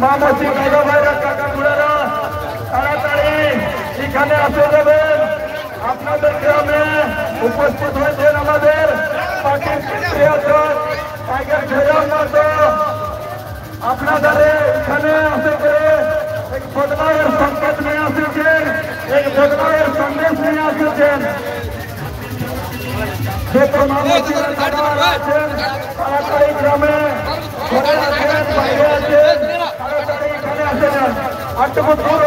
মামাসি দাদা ভাইরা কাকা বুড়ারা তাড়াতাড়ি এখানে আসে যাবেন। আপনাদের গ্রামে উপস্থিত হয়েছেন আমাদের পার্টির টাইগার জয়রাম মাতো। আপনাদের এখানে আসে করে এক বদলাওয়ের সংকেত নিয়ে আসেছেন, এক বদলাওয়ের সন্দেশ নিয়ে আসেছেন। তাড়াতাড়ি গ্রামে বাইরে আছেন, তাড়াতাড়ি এখানে আসে যান। আটটুকু দূর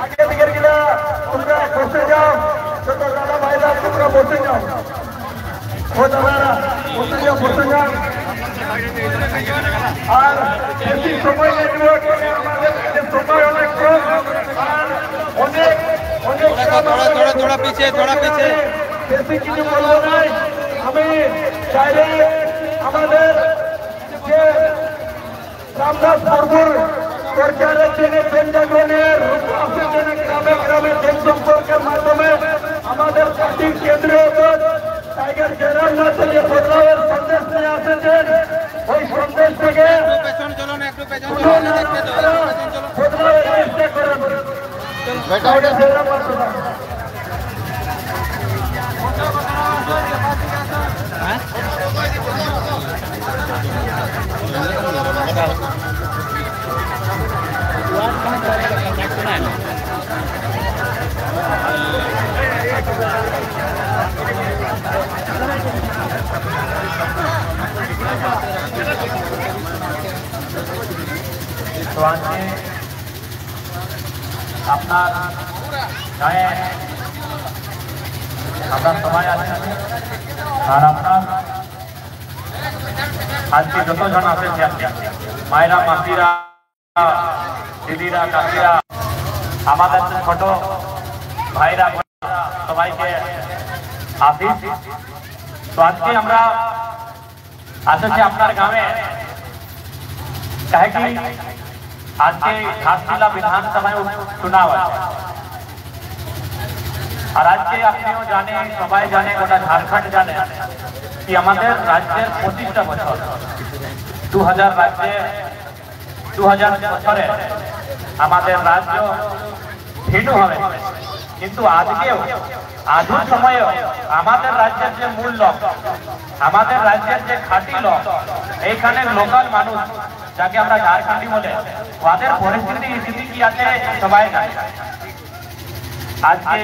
आगे बिगड़ गया তোমরা বসে যাও, ছোট দাদা ভাইরা তোমরা বসে যাও, ও দাদারা বসে যাও, বসে যাও। আর বেশি সময় নেব, আমাদের সময় অনেক কম, আর অনেক অনেক थोड़ा पीछे বেশি কিছু বলবো নাই। আমি চাইলে আমাদের যে রামদাস মুর্মুর সরকারের জন্য জনগণের গ্রামে গ্রামে জনসম্পর্কের মাধ্যমে আমাদের পার্টির কেন্দ্রীয় টাইগার জয়রাম নাথ যে বদলাওয়ের সন্দেশ নিয়ে আসেছেন, ওই সন্দেশ থেকে বদলাওয়ের চেষ্টা করেন। আপনার গায়ে আমরা সবাই আছি, আর আপনার আজকে যতজন আসেছে মায়েরা, মাসিরা, দিদিরা, কাকিরা, আমাদের ছোট ভাইরা, সবাইকে আশিস। তো আজকে আমরা আসেছি আপনার গ্রামে, কাহে কি আজকে ঘাটশিলা বিধানসভায় চুনাव আছে। আর আজকে আপনিও জানেন, সবাই জানে, গোটা ঝাড়খণ্ড জানে কি আমাদের রাজ্যের 25টা বছর 2000 রাজ্যে 2000 বছরে আমাদের রাজ্য ভিন্ন হবে, কিন্তু আজকেও আধুনিক সময়েও আমাদের রাজ্যের যে মূল লোক, আমাদের রাজ্যের যে খাঁটি লোক, এইখানে লোকাল মানুষ যাকে আমরা ঝাড়খণ্ডী বলে, ওদের পরিস্থিতি স্থিতি কি আছে সবাই জানে। আজকে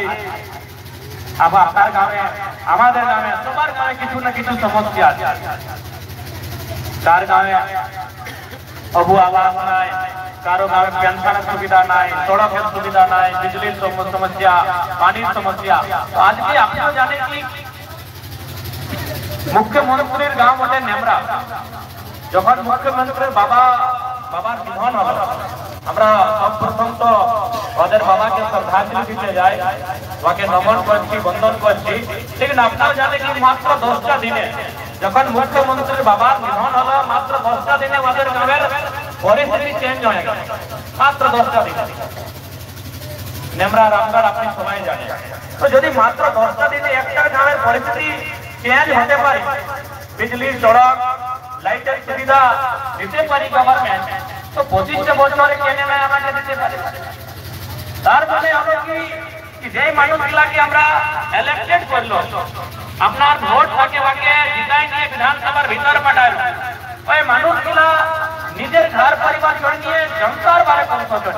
আবার আপনার গ্রামে, আমাদের গ্রামে, সবার গ্রামে কিছু না কিছু সমস্যা আছে। কার গ্রামে অবু আবাস নাই, কারো গ্রামে পেনশনের সুবিধা নাই, সড়কের সুবিধা নাই, বিজলির সমস্যা, পানির সমস্যা। তো আজকে আপনিও জানেন কি মুখ্যমন্ত্রীর গাঁও বটে নেমরা, যখন মুখ্যমন্ত্রীর বাবার নিধন হল, আমরা সর্বপ্রথম তো ওদের বাবাকে শ্রদ্ধাঞ্জলি দিতে যাই, ওকে নমন করছি, বন্দন করছি। ঠিক না? আপনারা জানেন কি মাত্র 10টা দিনে যখন মুখ্যমন্ত্রীর বাবার নিধন হলো, মাত্র 10টা দিনে ওদের গ্রামের পরিস্থিতি চেঞ্জ হয়ে গেল। মাত্র 10টা দিনে নেমরা, রামগড় আপনি সবাই জানেন। তো যদি মাত্র 10টা দিনে একটা গ্রামের পরিস্থিতি চেঞ্জ হতে পারে, বিজলি, সড়ক, লাইটের সুবিধা দিতে পারি গভর্নমেন্ট, তো 25টা বছরে কেন আমাকে দিতে পারে? তার মানে আমরা কি যে মানুষগুলাকে আমরা ইলেক্টেড করলো, আপনার ভোট ভাগে ভাগে জিতাই নিয়ে বিধানসভার ভিতর পাঠাইল, ওই মানুষগুলা নিজের ঘর পরিবার ছেড়ে নিয়ে জনতার বারে কোন সোচে।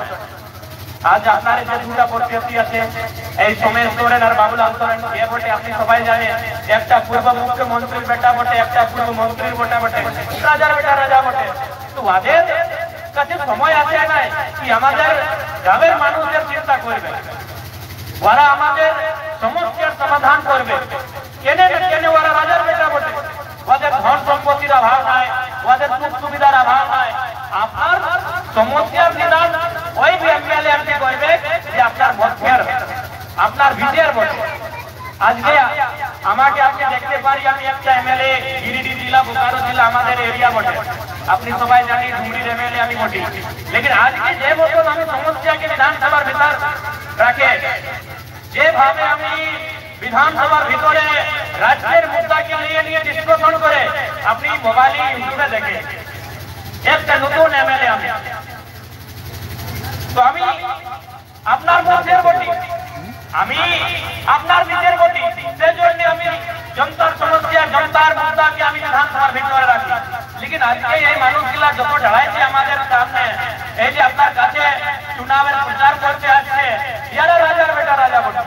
আজ আপনার যে দুটা প্রতিনিধি আছে, এই সোমেশ সোরেন আর বাবুলাল সোরেন, এ বটে আপনি সবাই জানেন, একটা পূর্ব মুখ্যমন্ত্রীর বেটা বটে, একটা পূর্ব মন্ত্রীর বেটা বটে, রাজার বেটা রাজা বটে। তো ওদের কাছে সময় আছে নাই কি আমাদের গ্রামের মানুষের চিন্তা করবে, ওরা আমাদের সমস্যার সমাধান করবে? কেন ওরা রাজার বেটা বটে, ওদের ধন সম্পত্তির অভাব নাই, ওদের সুখ সুবিধার অভাব নাই। আপনার সমস্যার নিদান ওই এমএলএ এমপি করবে যে আপনার মধ্যের, আপনার ভিজের বটে। আজকে আমাকে আপনি দেখতে পারি, আমি একটা এমএলএ গিরিডি জেলা, বোকারো জেলা, আমাদের এরিয়া বটে, আপনি সবাই জানি ডুমরির এমএলএ আমি বটি। লেকিন আজকে যে মতন আমি সমস্যাকে বিধানসভার ভিতর রাখে, যেভাবে আমি বিধানসভার ভিতরে রাজ্যের মুদ্দাকে নিয়ে ডিসকাশন করে, আপনি মোবাইলে ইউটিউবে দেখে একটা নতুন এমএলএ আমি, তো আমি আপনার মধ্যের বটি, আমি আপনার নিজের বটি, সেজন্য আমি জনতার সমস্যা জনতার মুদ্দাকে আমি বিধানসভার ভিতরে রাখি। লেকিন আজকে এই মানুষগুলা যত ঢালাইছে আমাদের সামনে, এই যে আপনার কাছে চুনাবের প্রচার করতে আসছে, ইয়ারা রাজার বেটা রাজা বটে,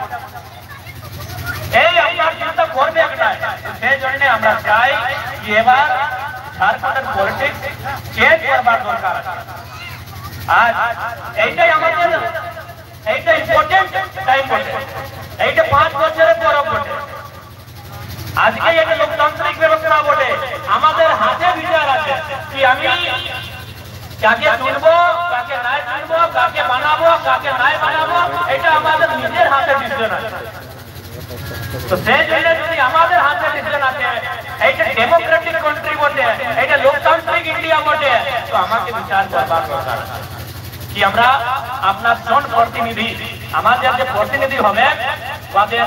এই আপনার চিন্তা করবে একটা। সেই জন্য আমরা চাই যে এবার ঝাড়খণ্ডের পলিটিক্স চেঞ্জ করবার দরকার। আজ এইটাই আমাদের এইটা ইম্পর্টেন্ট টাইম বটে, এইটা 5 বছরের পরব বটে। আজকে এটা লোকতান্ত্রিক ব্যবস্থা বটে, আমাদের হাতে বিচার আছে কি আমি কাকে চুনবো, কাকে নাই চুনবো, কাকে বানাবো, কাকে নাই বানাবো, এটা আমাদের নিজের হাতে ডিসিশন আছে। তো সেই জন্য যদি আমাদের হাতে ডিসিশন আছে, এইটা ডেমোক্রেটিক কান্ট্রি বটে, এটা লোকতান্ত্রিক ইন্ডিয়া বটে, তো আমাকে বিচার করবার দরকার কি আমরা আপনার জন প্রতিনিধি, আমাদের যে প্রতিনিধি হবে ওদের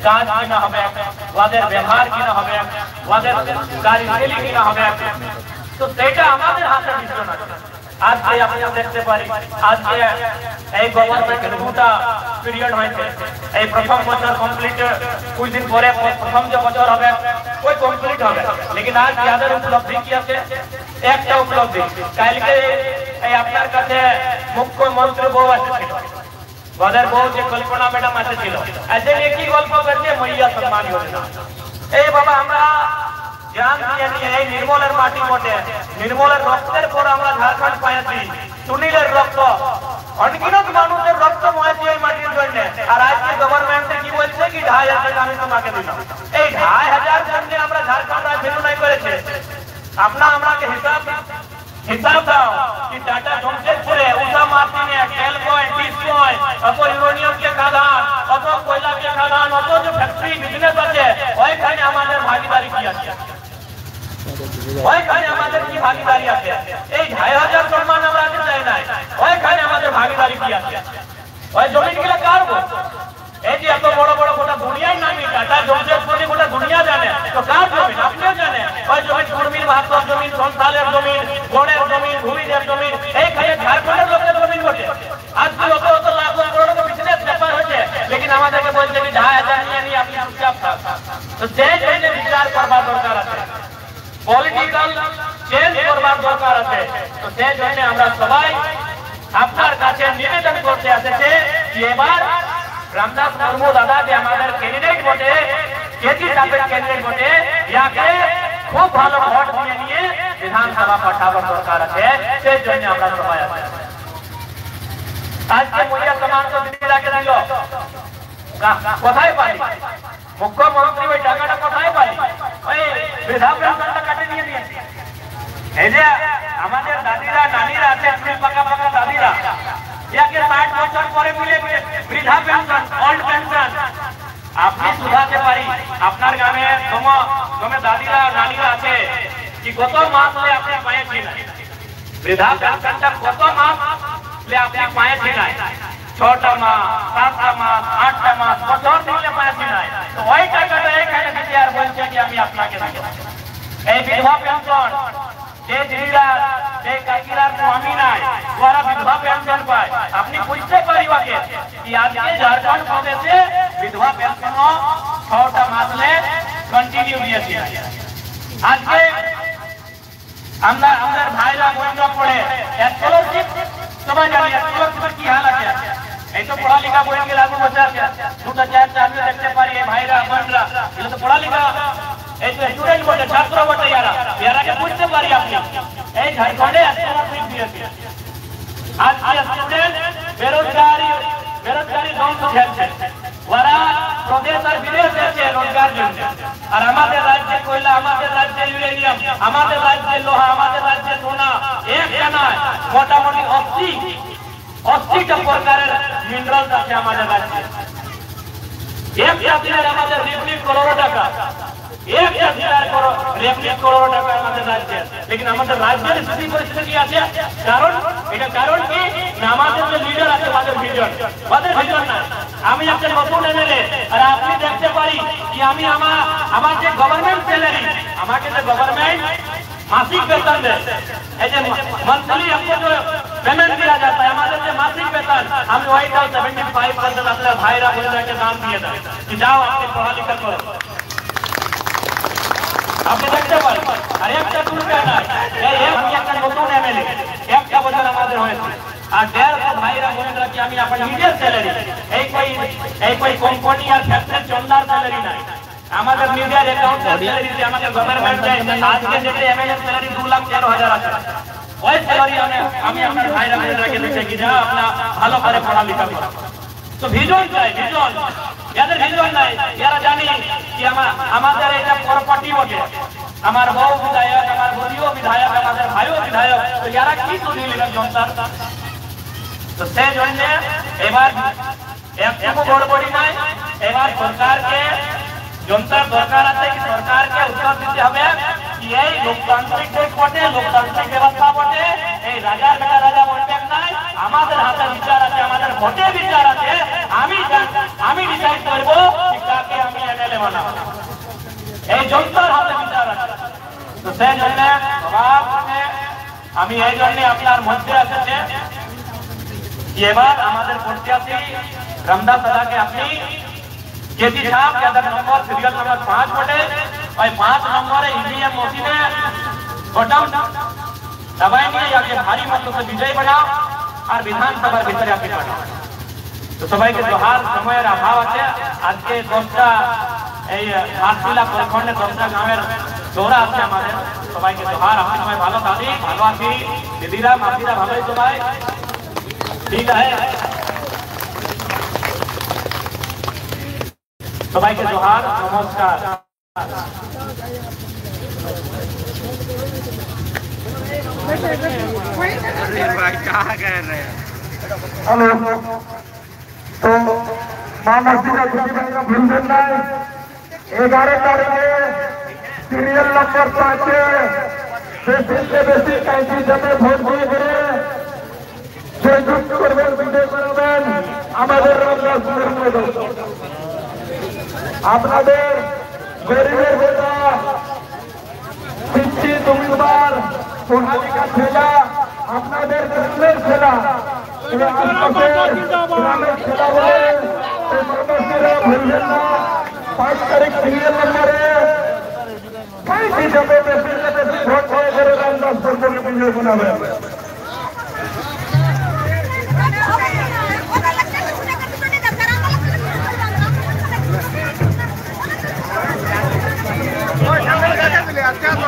কাজ কিনা হবে, ওদের ব্যবহার কিনা হবে, ওদের কার্যশৈলী কিনা হবে, তো সেটা আমাদের হাতে ডিসিশন আছে। আজকে আমরা দেখতে পারি আজকে এই গভর্নমেন্টের 2টা পিরিয়ড হয়েছে, এই প্রথম বছর কমপ্লিট, কুछ दिन পরে প্রথম যে বছর হবে ওই কমপ্লিট হবে। লেকিন আজ যাদের উপলব্ধি কি আছে, একটা উপলব্ধি, কালকে এই আপনার কাছে মুখ্যমন্ত্রী বউ এসেছিল, ওদের বউ যে কল্পনা ম্যাডাম এসেছিল, এসে একই গল্প করছে মহিলা সম্মান যোজনা। এই বাবা আমরা জান দিয়ে নিয়ে এই নির্মলের মাটি বটে, নির্মলের রক্তের পর আমরা ঝাড়খণ্ড পাইছি, সুনীলের রক্ত, অনগিনত মানুষের রক্ত বয়েছে এই মাটির জন্য। আর আজকে গভর্নমেন্টে কি বলছে কি 2,500 টাকা আমি তোমাকে দিলাম, এই 2,500 জন্য আমরা ঝাড়খণ্ড রাজ্য বিরোধী করেছে। আমাকে হিসাব দাও कि Tata जमशेदपुरे Usha मार्टिने tell point 20 point অত ইউরেনিয়াম के খাদান, অত কয়লা के খাদান, অত যে ফ্যাক্টরি বিজনেস আছে, ওইখানে আমাদের ভাগিদারি কি আছে, ওইখানে আমাদের কি ভাগিদারি আছে? এই 2,500 সম্মান আমরা চাই না, ওইখানে আমাদের ভাগিদারি কি আছে? ওই জমিগুলো কার গো? এই যে এত বড় বড় গোটা দুনিয়ার নামই টাটা জমশেদপুরে গোটা দুনিয়া জানে, তো কার জমি? আপনিও জানেন। ওই জমি কুর্মির মাহাতোর জমি, সন্তালের জমি, গণের জমি, ভূমিদের জমি, এইখানে ঝাড়খণ্ডের লোকের জমি বটে। আজকে অত অত লাখ লাখ করোড় বিজনেস ব্যাপার হচ্ছে, লেকিন আমাদেরকে বলছে কি 2,500 নিয়ে আপনি চুপচাপ থাক। তো সেই জন্য বিচার করবার দরকার আছে, পলিটিক্যাল চেঞ্জ করবার দরকার আছে। তো সেই জন্য আমরা সবাই আপনার কাছে নিবেদন করতে এসেছে যে এবার রামদাস মুর্মু দাদা যে আমাদের ক্যান্ডিডেট বটে, কেজি সাহেবের ক্যান্ডিডেট বটে, ইয়াকে খুব ভালো ভোট দিয়ে নিয়ে বিধানসভা পাঠাবার দরকার আছে। সেই জন্য আমরা সবাই আছি। আজকে মহিলা সমাজ তো দিদিরাকে দিল, কোথায় পাই? মুখ্যমন্ত্রী ওই টাকাটা কোথায় পাই? ওই বৃদ্ধা পেনশনটা কাটে নিয়ে দিয়েছে। এই যে আমাদের দাদিরা নানিরা আছে, পাকা পাকা দাদিরা, ইয়াকে 60 বছর পরে মিলে বৃদ্ধা পেনশন, ওল্ড পেনশন আপনি সুধাতে পারি। আপনার গ্রামে তোমার দাদিরা নানিরা আছে কি গত মাসে আপনি পাইছেন বৃদ্ধা পেনশনটা? গত মাসে আপনি পাইছেন 6টা মাস, 7টা মাস, 8টা মাস, বছর দিলে পাইছেন না, তো ওই টাকাটা এখানে দিতে আর বলছে কি আমি আপনাকে দেব। এই বিধবা পেনশন যে দিদিরা যে কাকিরার স্বামী নাই ওরা বিধবা পেনশন পায়। আপনি বুঝতে পারিবাকে কি আজকে ঝাড়খণ্ড প্রদেশে বিধবা পেনশন 6টা মাসলে কন্টিনিউ দিয়েছে। আজকে আমাদের ভাইরা বোনরা পড়ে স্কলারশিপ, সবাই জানি স্কলারশিপের কি হাল আছে। এই তো পড়া লিখা বই গেলে লাগু বসে আছে, 2টা 4টা আমি দেখতে পারি ভাইরা বোনরা, এগুলো তো পড়া লিখা, এই তো স্টুডেন্ট বটে, ছাত্র বটে, ইয়ারাকে বুঝতে পারি আপনি এই ঝাড়খণ্ডে স্কলারশিপ দিয়েছে। আজকে স্টুডেন্ট বেরোজগারি ধ্বংস খেলছে, ওরা প্রদেশ আর বিদেশ যাচ্ছে রোজগার জন্য। আর আমাদের রাজ্যে কয়লা, আমাদের রাজ্যে ইউরেনিয়াম, আমাদের রাজ্যে লোহা, আমাদের রাজ্যে সোনা, একটা নয় মোটামুটি 80টা প্রকারের মিনারেল আছে আমাদের রাজ্যে। একটা দিনের আমাদের 20 করোড় টাকা, करोड़ टाका আমাদের রাজ্যে, लेकिन আমাদের রাজ্যের স্থিতি পরিস্থিতি কি আছে? কারণ এটা কারণ কি না আমাদের যে লিডার আছে আমাদের ভিজন না। আমি একটা নতুন এমএলএ আর আপনি দেখতে পারি कि আমি আমার যে গভর্নমেন্ট স্যালারি আমাকে যে গভর্নমেंट मासिक वेतन दे এই যে मंथली हमको जो पेमेंट दिया जाता है हमारे जो मासिक वेतन हम वही 75% अपने भाईरा बहनों के दान दिए थे कि जाओ आपके पढ़ा लिखा करो। আপনি দেখতে পারেন আর একটা দুর্গা না আমি একটা নতুন এমএলএ একটা বছর আমাদের হয়েছে আর 150 ভাইরা বোনেরা কি আমি আপনার নিজের স্যালারি এই কই কোম্পানি আর ফ্যাক্টরি চন্দার স্যালারি নাই আমাদের নিজের অ্যাকাউন্টে স্যালারি আমাদের গভর্নমেন্ট দেয় আজকে যেটা এমএলএ স্যালারি 2,13,000 আছে ওই স্যালারি আমি আপনার ভাইরা বোনেরাকে দিতে কি যা আপনারা ভালো করে পড়ালেখা করুন। তো ভিজন চাই ভিজন याদের ভিজন নাই যারা জানি কি আমাদের এটা প্রপার্টি বটে আমার বউ বিধায়ক আমার বড়িও বিধায়ক আমাদের ভাইও বিধায়ক তো যারা কি শুনি লিখা জনতা তো সেই জন্য এবার একটু গড়বড়ি নাই এবার সরকারকে জনতার দরকার আছে কি সরকারকে উত্তর দিতে হবে কি এই লোকতান্ত্রিক দেশ বটে লোকতান্ত্রিক ব্যবস্থা বটে এই রাজার বেটা রাজা বলবেন নাই আমাদের হাতে বিচার আছে আমাদের ভোটে বিচার আছে আমি ডিসাইড করব যে কাকে আমি এমএলএ বানাবো এই জনতার হাতে বিচার আছে। তো সেই জন্য সভাপতি আমি এই জন্য আপনার মধ্যে এসেছে এবার আমাদের প্রত্যাশী রামদাস দাদাকে আপনি কেজি সাহেব ক্যাডার নম্বর সিরিয়াল নম্বর 5 বটে ওই 5 নম্বরে ইভিএম মশিনে বটন दबाई নিয়ে যাকে ভারী মতলবে বিজয় বানাও আর বিধানসভার ভিতরে আপনি পাঠাও। তো সবাইকে জোহার সময়ের অভাব আছে আজকে 10টা এই ঘাটশিলা প্রখণ্ডে 10টা গ্রামের দৌড়া আছে আমাদের সবাইকে জোহার আপনি সবাই ভালো দাদি ভালো আছি দিদিরা মাসিরা ভালোই সবাই ঠিক আছে সবাইকে জোহার নমস্কার। भाई कहाँ कह रहे हैं? हेलो तो मानसिका खुशी का भूलन नहीं 11 तारीखे सीरियल नंबर 5 बेसी से बेसी 35 जने ভোট দিয়ে করে জয়যুক্ত করবেন বিজয় করবেন আমাদের রামদাস মুর্মু আপনাদের গরিবের বেটা পিচ্ছি দুমবার সোনালিকা ছেলা আপনাদের গ্রামের ছেলা গ্রামের ছেলা বলে প্রবাসীরা ভুলবেন না 5 তারিখ সিরিয়াল নম্বরে হিসাবে বেশি ভোট হয়ে গেলে রামদাস মুর্মুকে বিজয় বানাবেন। अच्छा तो